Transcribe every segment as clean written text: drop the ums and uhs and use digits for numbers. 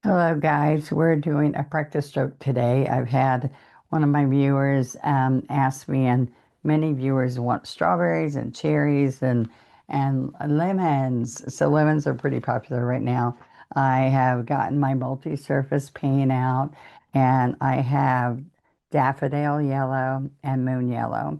Hello, guys. We're doing a practice stroke today. I've had one of my viewers ask me, and many viewers want strawberries and cherries and lemons. So lemons are pretty popular right now. I have gotten my multi-surface paint out, and I have daffodil yellow and moon yellow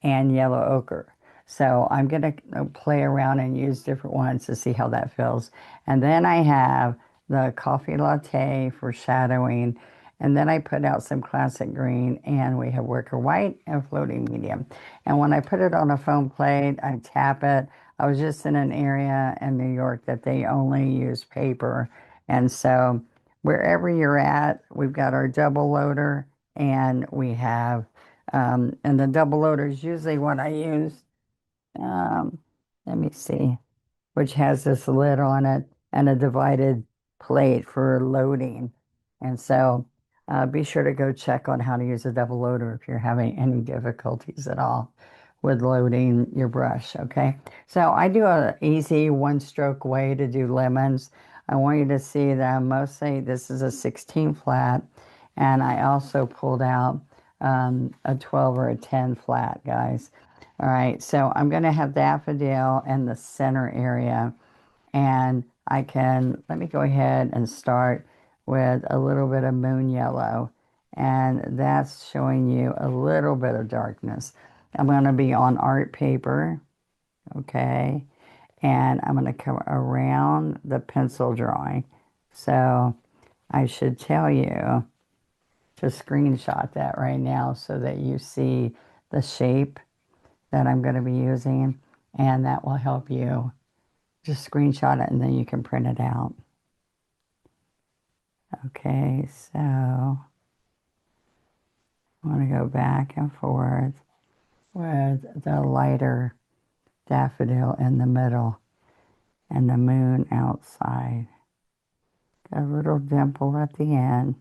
and yellow ochre. So I'm going to play around and use different ones to see how that feels. And then I have the coffee latte for shadowing. And then I put out some classic green, and we have worker white and floating medium. And when I put it on a foam plate, I tap it. I was just in an area in New York that they only use paper. And so wherever you're at, we've got our double loader, and we have, and the double loader is usually what I use. Um, Let me see, which has this lid on it and a divided plate for loading. And so be sure to go check on how to use a double loader if you're having any difficulties at all with loading your brush, okay? So I do an easy one-stroke way to do lemons. I want you to see that mostly this is a 16 flat, and I also pulled out a 12 or a 10 flat, guys. All right, so I'm going to have daffodil in the center area, and let me go ahead and start with a little bit of moon yellow, and that's showing you a little bit of darkness. I'm going to be on art paper, okay, and I'm going to come around the pencil drawing. So I should tell you to screenshot that right now so that you see the shape that I'm going to be using, and that will help you. Just screenshot it and then you can print it out. Okay, so I want to go back and forth with the lighter daffodil in the middle and the moon outside. Got a little dimple at the end.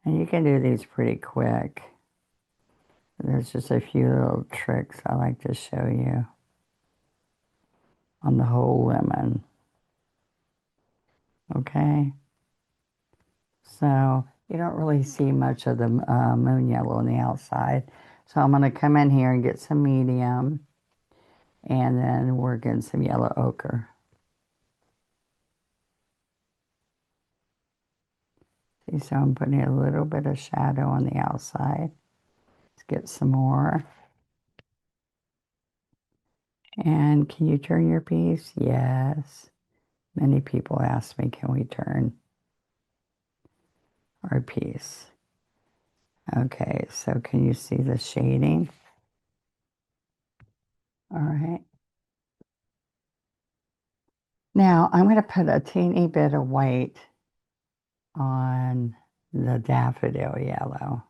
And you can do these pretty quick. There's just a few little tricks I like to show you on the whole lemon. Okay, so you don't really see much of the moon yellow on the outside. So I'm going to come in here and get some medium, and then we're getting some yellow ochre. See, so I'm putting a little bit of shadow on the outside. Let's get some more. And can you turn your piece? Yes. Many people ask me, can we turn our piece? Okay, so can you see the shading? All right. Now I'm going to put a teeny bit of white on the daffodil yellow.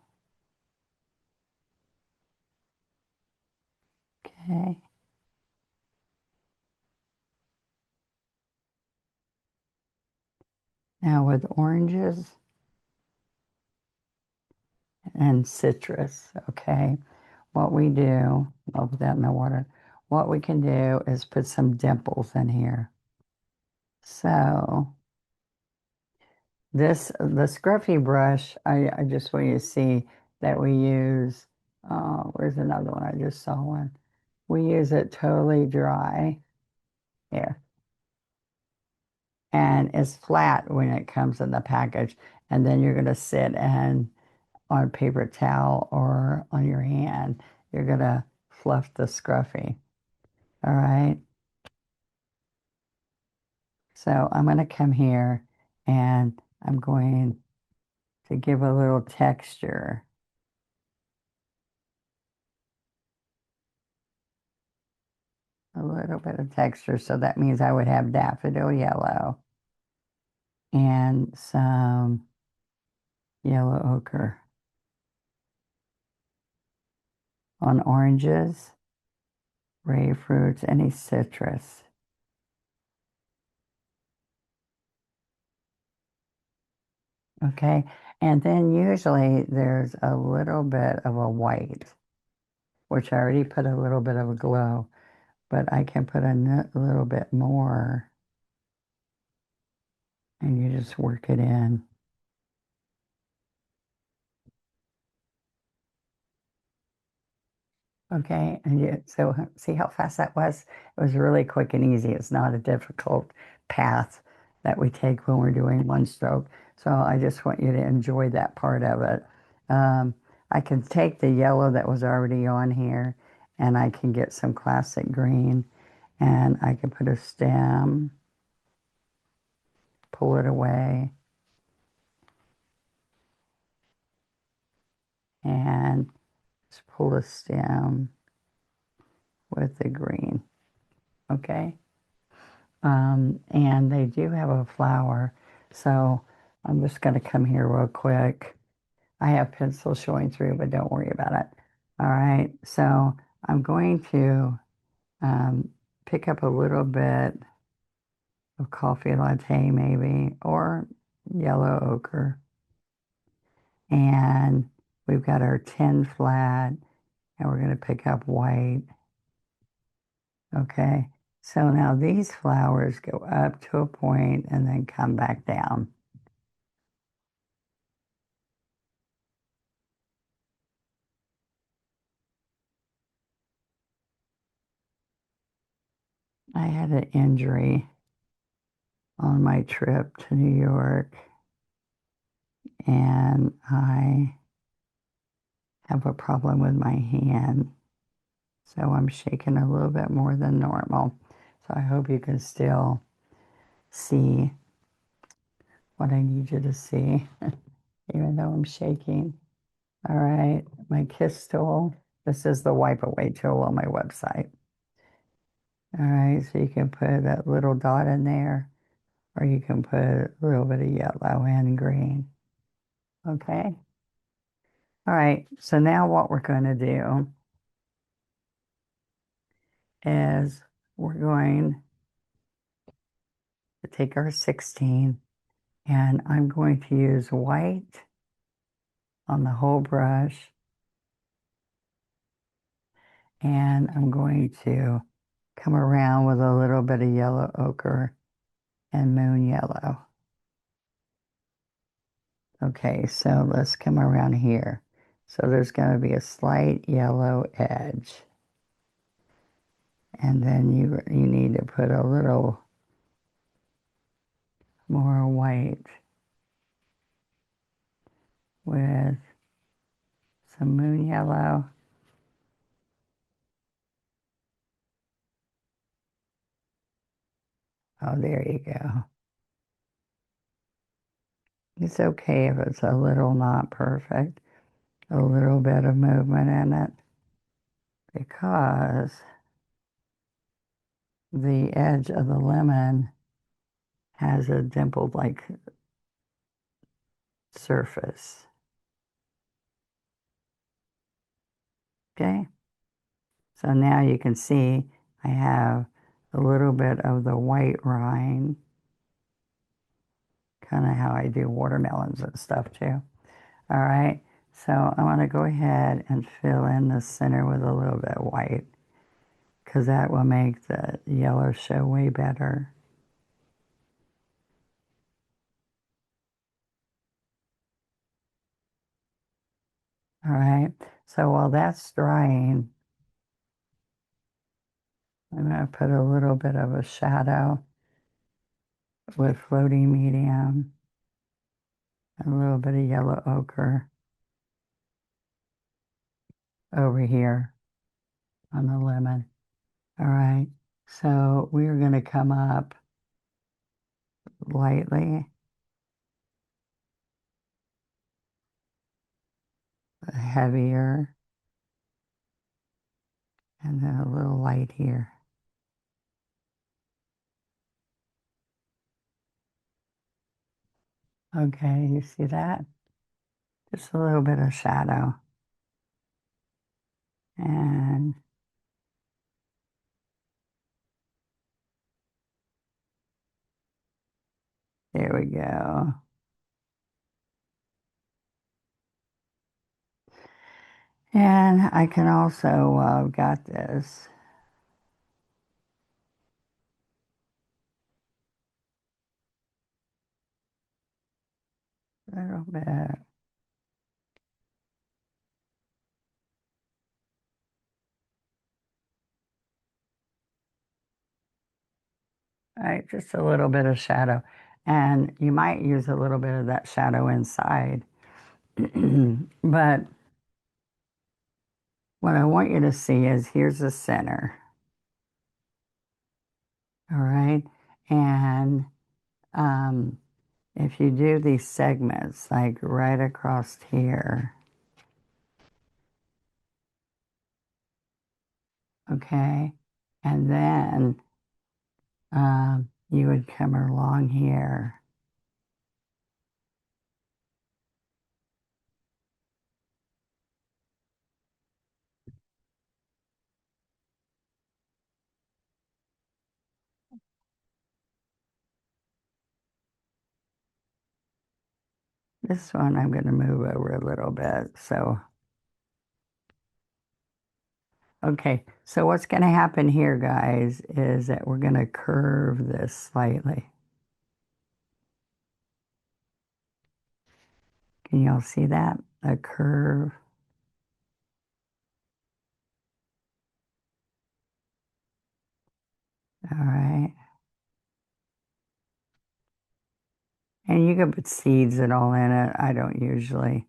Okay. Now with oranges and citrus, okay, what we do, I'll put that in the water. What we can do is put some dimples in here. So the scruffy brush, I just want you to see that we use, where's another one? I just saw one. We use it totally dry here. And it's flat when it comes in the package. And then you're going to sit and on a paper towel or on your hand, you're going to fluff the scruffy. All right. So I'm going to come here and I'm going to give a little texture. A little bit of texture. So that means I would have daffodil yellow and some yellow ochre on oranges, ray fruits, any citrus. Okay. And then usually there's a little bit of a white, which I already put a little bit of a glow, but I can put a little bit more and you just work it in. Okay, and so see how fast that was? It was really quick and easy. It's not a difficult path that we take when we're doing one stroke. So I just want you to enjoy that part of it. Um, I can take the yellow that was already on here and I can get some classic green and I can put a stem, pull it away, and just pull a stem with the green. Okay. And they do have a flower. So I'm just going to come here real quick. I have pencils showing through, but don't worry about it. All right. So I'm going to um, pick up a little bit of coffee latte, maybe, or yellow ochre. And we've got our 10 flat, and we're going to pick up white. Okay. So now these flowers go up to a point and then come back down. I had an injury on my trip to New York, and I have a problem with my hand. So I'm shaking a little bit more than normal. So I hope you can still see what I need you to see, even though I'm shaking. All right, my kiss tool. This is the wipe away tool on my website. All right, so you can put that little dot in there, or you can put a little bit of yellow and green. Okay. All right, so now what we're going to do is we're going to take our 16 and I'm going to use white on the whole brush and I'm going to come around with a little bit of yellow ochre and moon yellow. Okay, so let's come around here. So there's going to be a slight yellow edge. And then you need to put a little more white with some moon yellow. Oh, there you go. It's okay if it's a little not perfect, a little bit of movement in it, because the edge of the lemon has a dimpled like surface. Okay, so now you can see I have a little bit of the white rind, kind of how I do watermelons and stuff too. All right, so I want to go ahead and fill in the center with a little bit of white because that will make the yellow show way better. All right, so while that's drying, I'm going to put a little bit of a shadow with floating medium, a little bit of yellow ochre over here on the lemon. All right, so we're going to come up lightly, heavier, and then a little light here. Okay, you see that? Just a little bit of shadow. And there we go. And I can also, got this little bit, right, just a little bit of shadow. And you might use a little bit of that shadow inside. But what I want you to see is here's the center, all right? And um, if you do these segments, like right across here, okay? And then you would come along here. This one I'm going to move over a little bit. So, okay. So what's going to happen here, guys, is that we're going to curve this slightly. Can y'all see that? A curve. All right. And you can put seeds and all in it. I don't usually,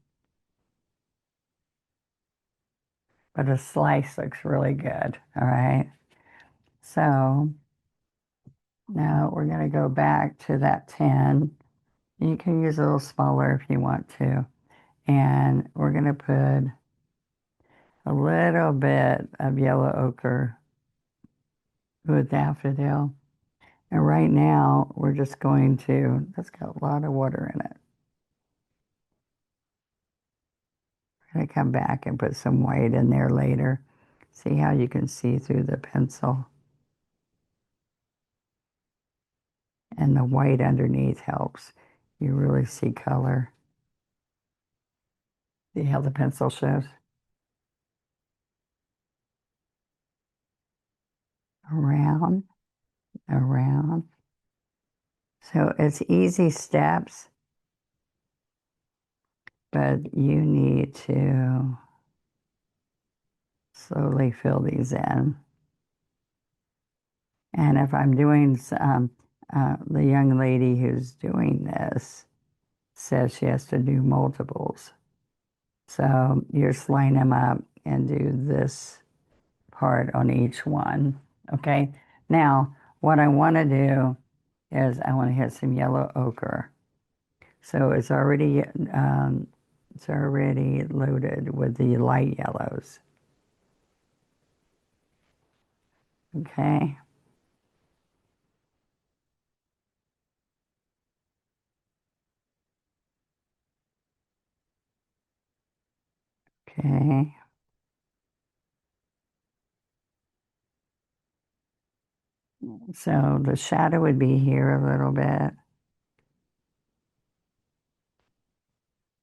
but a slice looks really good. All right. So now we're going to go back to that 10. You can use a little smaller if you want to. And we're going to put a little bit of yellow ochre with daffodil. And right now, we're just going to, that's got a lot of water in it. We're going to come back and put some white in there later. See how you can see through the pencil. And the white underneath helps. You really see color. See how the pencil shows? Around, around. So it's easy steps, but you need to slowly fill these in. And if I'm doing the young lady who's doing this says she has to do multiples. So you just line them up and do this part on each one. Okay. Now, what I want to do is I want to hit some yellow ochre. So it's already loaded with the light yellows. Okay. Okay. So the shadow would be here a little bit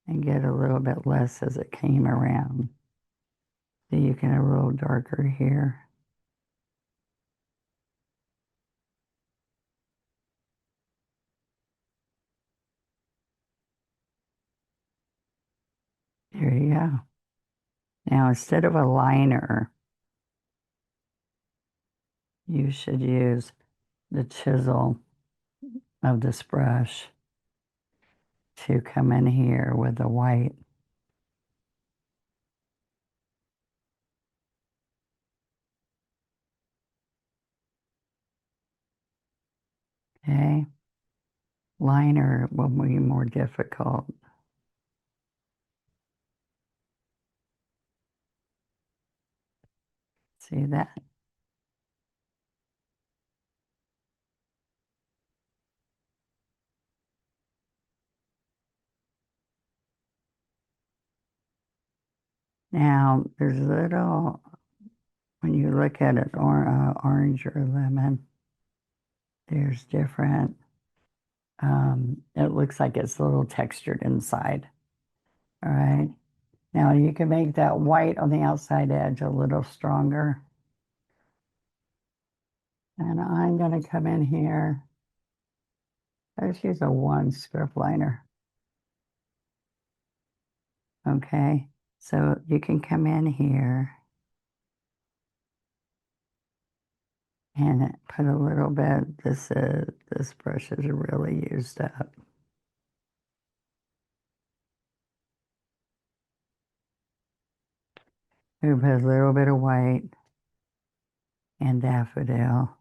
and get a little bit less as it came around. So you can have a little darker here. There you go. Now instead of a liner, you should use the chisel of this brush to come in here with the white. Okay. Liner will be more difficult. See that? Now, there's little, when you look at it, orange or lemon, there's different, it looks like it's a little textured inside. All right. Now you can make that white on the outside edge a little stronger. And I'm going to come in here. Let's use a 1 strip liner. Okay, so you can come in here and put a little bit. This brush is really used up. We put a little bit of white and daffodil.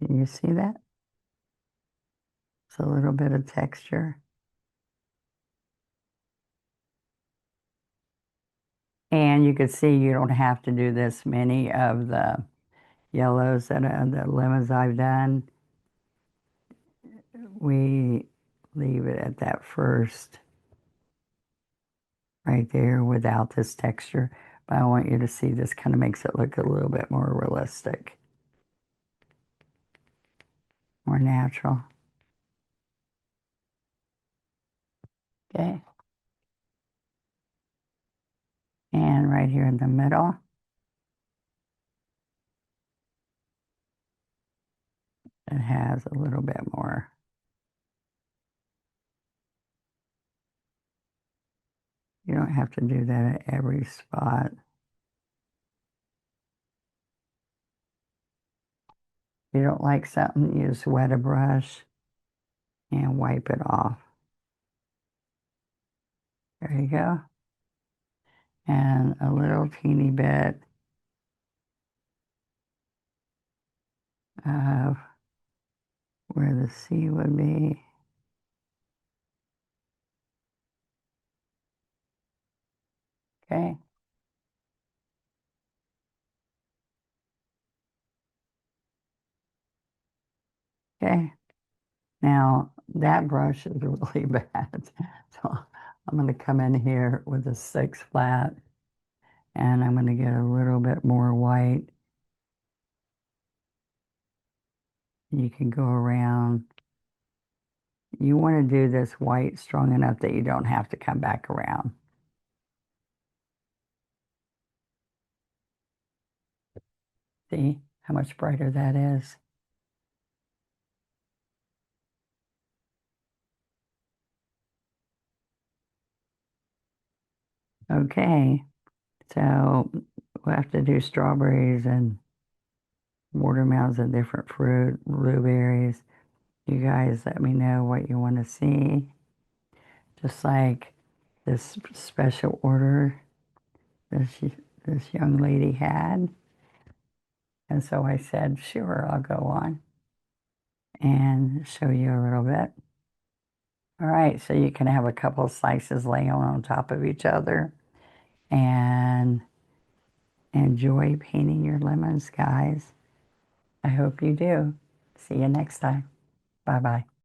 Can you see that? It's a little bit of texture. And you can see you don't have to do this many of the yellows and the lemons I've done. We leave it at that first right there without this texture. But I want you to see this kind of makes it look a little bit more realistic, more natural. Okay. And right here in the middle, it has a little bit more. You don't have to do that at every spot. If you don't like something, use wet a brush and wipe it off. There you go. And a little teeny bit of where the C would be. Okay. Okay. Now that brush is really bad. So I'm going to come in here with a 6 flat and I'm going to get a little bit more white. You can go around. You want to do this white strong enough that you don't have to come back around. See how much brighter that is? Okay, so we'll have to do strawberries and watermelons and different fruit, blueberries. You guys let me know what you want to see. Just like this special order this, this young lady had. And so I said, sure, I'll go on and show you a little bit. All right, so you can have a couple of slices laying on top of each other and enjoy painting your lemons, guys. I hope you do. See you next time. Bye-bye.